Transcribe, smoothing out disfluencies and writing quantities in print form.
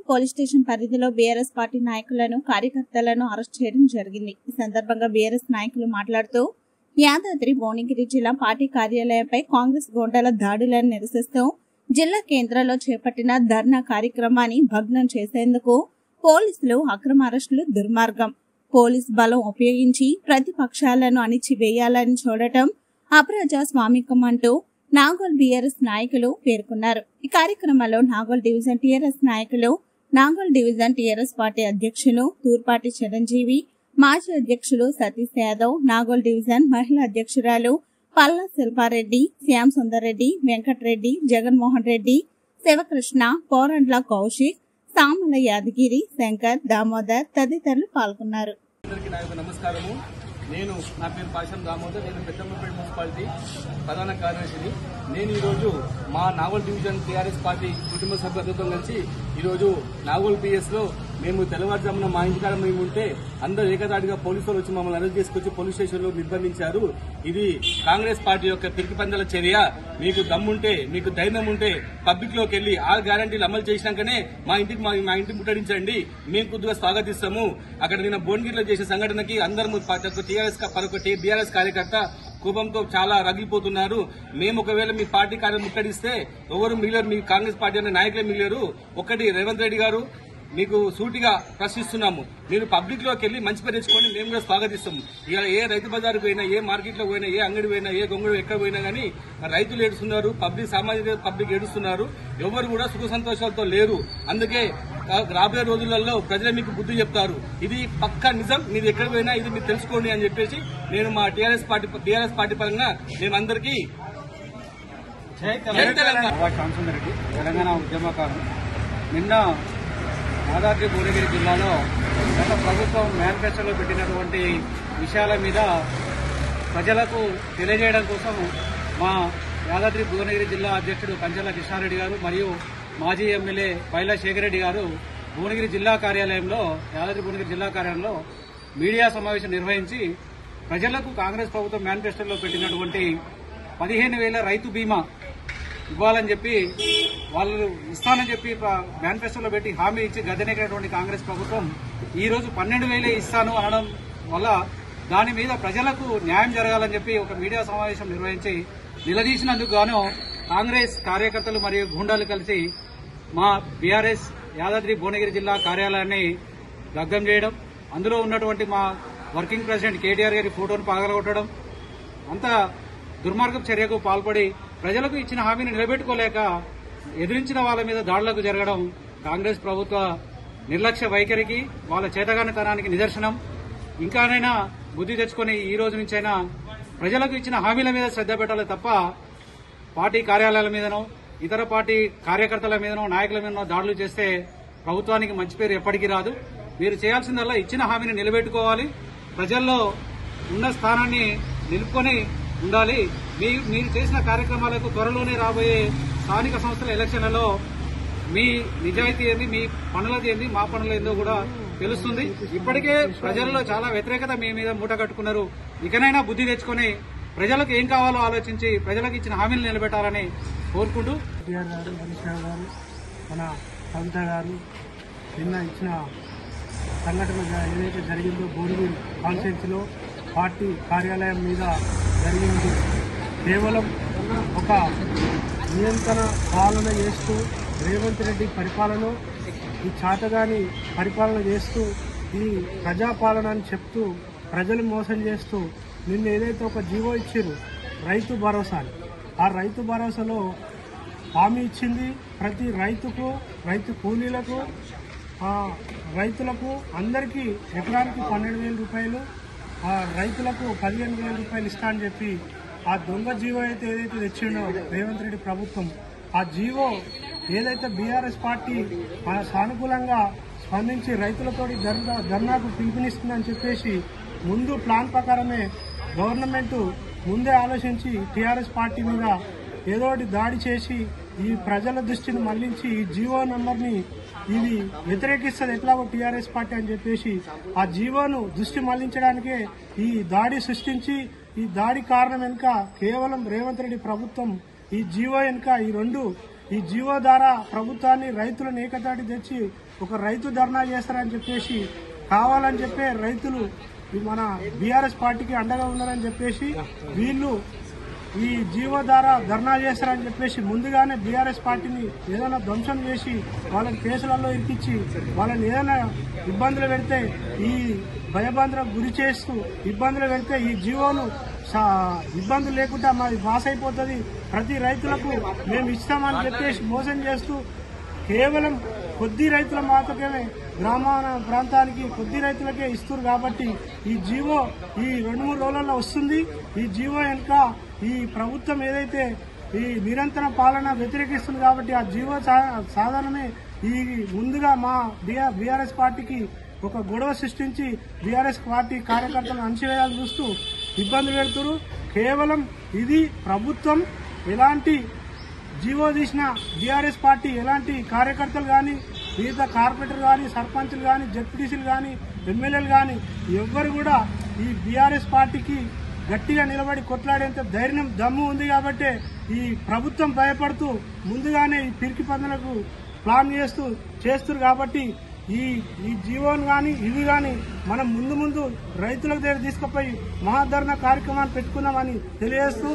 Police station పరిధిలో BRS party నాయకులను కార్యకర్తలను అరెస్ట్ చేయడం జరిగింది. ఈ సందర్భంగా బీఆర్ఎస్ నాయకులు మాట్లాడుతూ యాదాద్రి భువనగిరి జిల్లా పార్టీ కార్యాలయంపై కాంగ్రెస్ గోండాల దాడులను నిరసిస్తూ జిల్లా కేంద్రంలో చేపట్టిన ధర్నా కార్యక్రమాన్ని భగ్నం చేసేందుకు పోలీసులు అక్రమ అరెస్టులు దుర్మార్గం. పోలీస్ బలం ఉపయోగించి ప్రతిపక్షాలను అణిచివేయాలని చూడటం అప్రజాస్వామికం అంటూ నాగోల్ బీఆర్ఎస్ నాయకులు పేర్కొన్నారు. ఈ కార్యక్రమంలో నాగోల్ డివిజన్ టీఆర్ఎస్ నాయకులు, నాగోల్ డివిజన్ టీఆర్ఎస్ పార్టీ అధ్యక్షులు తూర్పాటి చిరంజీవి, మాజీ అధ్యక్షులు సతీష్ యాదవ్, నాగోల్ డివిజన్ మహిళా అధ్యక్షురాలు పల్లా శిల్పారెడ్డి, శ్యామ్ సుందర్రెడ్డి, వెంకటరెడ్డి, జగన్మోహన్ రెడ్డి, శివకృష్ణ, పోరండ్ల కౌశిక్, సామల యాదగిరి, శంకర్, దామోదర్ తదితరులు పాల్గొన్నారు. నేను నా పేరు పాషం దామోదర్. నేను పెద్దమ్మపేట మున్సిపాలిటీ ప్రధాన కార్యదర్శిని. నేను ఈరోజు మా నాగోల్ డివిజన్ టీఆర్ఎస్ పార్టీ కుటుంబ సభ్యులతో కలిసి ఈరోజు నాగోల్ పిఎస్ లో మేము తెల్లవారుజామున మా ఇంటికాడ మేము ఉంటే అందరూ ఏకదాటిగా పోలీసులు వచ్చి మమ్మల్ని అరెస్ట్ చేసుకొచ్చి పోలీస్ స్టేషన్ లో నిర్బంధించారు. ఇది కాంగ్రెస్ పార్టీ యొక్క పిరికిపందల చర్య. మీకు దమ్ముంటే, మీకు ధైర్యం ఉంటే పబ్లిక్ లోకి వెళ్లి 6 గ్యారంటీలు అమలు చేసినాకనే మా ఇంటికి ముట్టడించండి, మేము కొద్దిగా స్వాగతిస్తాము. అక్కడ నిన్న భువనగిరిలో చేసిన సంఘటనకి అందరూ బీఆర్ఎస్ కార్యకర్త కోపంతో చాలా రగిలిపోతున్నారు. మేము ఒకవేళ మీ పార్టీ కార్యం ముట్టడిస్తే ఎవరు మిగిలేరు, మీ కాంగ్రెస్ పార్టీ అనే నాయకులే మిగిలేరు. ఒకటి రేవంత్ రెడ్డి గారు, మీకు సూటిగా ప్రశ్నిస్తున్నాము, మీరు పబ్లిక్ లోకి వెళ్లి మంచి పేరు తెచ్చుకోండి, మేము కూడా స్వాగతిస్తాము. ఇలా ఏ రైతు బజార్కు పోయినా, ఏ మార్కెట్ లో పోయినా, ఏ అంగడి పోయినా, ఏ గొంగడు ఎక్కడ పోయినా గానీ రైతులు ఏడుస్తున్నారు, పబ్లిక్ ఏడుస్తున్నారు. ఎవరు కూడా సుఖ సంతోషాలతో లేరు. అందుకే రాబోయే రోజులలో ప్రజలే మీకు బుద్ధి చెప్తారు. ఇది పక్కా నిజం. మీరు ఎక్కడ పోయినా ఇది మీరు తెలుసుకోండి అని చెప్పేసి నేను మా టీఆర్ఎస్ పార్టీ పరంగా మేమందరికీ తెలంగాణ ఉద్యమకారులు నిన్న యాదాద్రి భువనగిరి జిల్లాలో గత ప్రభుత్వం మేనిఫెస్టోలో పెట్టినటువంటి విషయాల మీద ప్రజలకు తెలియజేయడం కోసం మా యాదాద్రి భువనగిరి జిల్లా అధ్యక్షుడు కంచెల కృష్ణారెడ్డి గారు మరియు మాజీ ఎమ్మెల్యే పైలా శేఖర్ రెడ్డి గారు భువనగిరి జిల్లా కార్యాలయంలో, యాదాద్రి భువనగిరి జిల్లా కార్యాలయంలో మీడియా సమావేశం నిర్వహించి ప్రజలకు కాంగ్రెస్ ప్రభుత్వం మేనిఫెస్టోలో పెట్టినటువంటి 15,000 రైతు బీమా ఇవ్వాలని చెప్పి, వాళ్ళు ఇస్తానని చెప్పి మేనిఫెస్టోలో పెట్టి హామీ ఇచ్చి గద్దెనెక్కినటువంటి కాంగ్రెస్ ప్రభుత్వం ఈ రోజు 12,000 ఇస్తాను అనడం వల్ల దాని మీద ప్రజలకు న్యాయం జరగాలని చెప్పి ఒక మీడియా సమావేశం నిర్వహించి నిలదీసినందుకు గాను కాంగ్రెస్ కార్యకర్తలు మరియు గూండాలు కలిసి మా బీఆర్ఎస్ యాదాద్రి భువనగిరి జిల్లా కార్యాలయాన్ని దగ్ధం చేయడం, అందులో ఉన్నటువంటి మా వర్కింగ్ ప్రెసిడెంట్ కేటీఆర్ గారి ఫోటోను పగలగొట్టడం, అంత దుర్మార్గపు చర్యకు పాల్పడి ప్రజలకు ఇచ్చిన హామీని నిలబెట్టుకోలేక ఎదిరించిన వాళ్ళ మీద దాడులకు జరగడం కాంగ్రెస్ ప్రభుత్వ నిర్లక్ష్య వైఖరికి, వాళ్ళ చేతగానితనానికి నిదర్శనం. ఇంకానైనా బుద్ధి తెచ్చుకుని ఈ రోజు నుంచైనా ప్రజలకు ఇచ్చిన హామీల మీద శ్రద్ధ పెట్టాలి తప్ప పార్టీ కార్యాలయాల మీదనో, ఇతర పార్టీ కార్యకర్తల మీదనో, నాయకుల మీదనో దాడులు చేస్తే ప్రభుత్వానికి మంచి పేరు ఎప్పటికీ రాదు. మీరు చేయాల్సిందల్లా ఇచ్చిన హామీని నిలబెట్టుకోవాలి, ప్రజల్లో ఉన్న స్థానాన్ని నిలుపుకొని ఉండాలి. మీరు చేసిన కార్యక్రమాలకు త్వరలోనే రాబోయే స్థానిక సంస్థల ఎలక్షన్లలో మీ నిజాయితీ ఏంది, మీ పనులది ఏంది, మా పనులు ఏందో కూడా తెలుస్తుంది. ఇప్పటికే ప్రజల్లో చాలా వ్యతిరేకత మీ మీద మూట కట్టుకున్నారు. ఇకనైనా బుద్ధి తెచ్చుకొని ప్రజలకు ఏం కావాలో ఆలోచించి ప్రజలకు ఇచ్చిన హామీలు నిలబెట్టాలని కోరుకుంటూ మన కవిత గారు నిన్న ఇచ్చిన సంఘటన ఏదైతే జరిగిందో భువనగిరి కాన్స్టిట్యున్సీలో పార్టీ కార్యాలయం మీద జరిగింది, కేవలం ఒక నియంత్రణ పాలన చేస్తూ రేవంత్ రెడ్డి పరిపాలన, ఈ చాతగాని పరిపాలన చేస్తూ, ఈ ప్రజాపాలన అని చెప్తూ ప్రజలు మోసం చేస్తూ నిన్న ఏదైతే ఒక జీవో ఇచ్చారు రైతు భరోసా, ఆ రైతు భరోసాలో హామీ ఇచ్చింది ప్రతి రైతుకు, రైతు కూలీలకు, రైతులకు అందరికీ ఎకరానికి 12,000 రూపాయలు, రైతులకు 15,000 రూపాయలు ఇస్తా అని చెప్పి ఆ దొంగ జీవో అయితే ఏదైతే తెచ్చిండో రేవంత్ రెడ్డి ప్రభుత్వం, ఆ జీవో ఏదైతే బీఆర్ఎస్ పార్టీ సానుకూలంగా స్పందించి రైతులతోటి ధర్నాకు పిలుపునిస్తుందని చెప్పేసి ముందు ప్లాన్ ప్రకారమే గవర్నమెంట్ ముందే ఆలోచించి టీఆర్ఎస్ పార్టీ మీద ఏదో ఒకటి దాడి చేసి ఈ ప్రజల దృష్టిని మళ్లించి ఈ జీవో నంబర్ని ఇది వ్యతిరేకిస్తుంది ఎట్లాగో టీఆర్ఎస్ పార్టీ అని చెప్పేసి ఆ జీవోను దృష్టి మళ్లించడానికే ఈ దాడి సృష్టించి, ఈ దాడి కారణం వెనుక కేవలం రేవంత్ రెడ్డి ప్రభుత్వం, ఈ జీవో వెనుక ఈ రెండు ఈ జీవో ద్వారా ప్రభుత్వాన్ని రైతులను ఏకతాటి తెచ్చి ఒక రైతు ధర్నా చేస్తారని చెప్పేసి కావాలని చెప్పే రైతులు మన బీఆర్ఎస్ పార్టీకి అండగా ఉన్నారని చెప్పేసి వీళ్ళు ఈ జీవో ద్వారా ధర్నా చేస్తారని చెప్పేసి ముందుగానే బీఆర్ఎస్ పార్టీని ఏదైనా ధ్వంసం చేసి వాళ్ళని కేసులలో ఇరికించి వాళ్ళని ఏదైనా ఇబ్బందులు పెడితే ఈ భయభ్రాంతులకు గురి చేస్తూ ఇబ్బందులు పెడితే ఈ జీవోను ఇబ్బందులు లేకుండా మాది పాస్ అయిపోతుంది, ప్రతి రైతులకు మేము ఇస్తామని చెప్పేసి మోసం చేస్తూ కేవలం కొద్ది రైతుల మాత్రమే గ్రామాల ప్రాంతానికి కొద్ది రైతులకే ఇస్తారు. కాబట్టి ఈ జీవో ఈ 2-3 రోజులలో వస్తుంది. ఈ జీవో వెనుక ఈ ప్రభుత్వం ఏదైతే ఈ నిరంతర పాలన వ్యతిరేకిస్తుంది కాబట్టి ఆ జీవో సాధారణమే ఈ ముందుగా మా బీఆర్ఎస్ పార్టీకి ఒక గొడవ సృష్టించి బీఆర్ఎస్ పార్టీ కార్యకర్తలను అణచివేయాలని చూస్తూ ఇబ్బంది పెడుతున్నారు. కేవలం ఇది ప్రభుత్వం ఎలాంటి జీవో తీసిన బీఆర్ఎస్ పార్టీ ఎలాంటి కార్యకర్తలు కానీ మిగతా కార్పొరేటర్ కానీ సర్పంచులు కానీ జెడ్పీటీసీలు కానీ ఎమ్మెల్యేలు కానీ ఎవ్వరు కూడా ఈ బీఆర్ఎస్ పార్టీకి గట్టిగా నిలబడి కొట్లాడేంత ధైర్యం దమ్ము ఉంది. కాబట్టి ఈ ప్రభుత్వం భయపడుతూ ముందుగానే ఈ పిరికి పందులకు ప్లాన్ చేస్తారు. కాబట్టి ఈ జీవోను కానీ ఇవి కానీ మనం ముందు రైతులకు దగ్గర తీసుకుపోయి మహాధరణ కార్యక్రమాన్ని పెట్టుకున్నామని తెలియజేస్తూ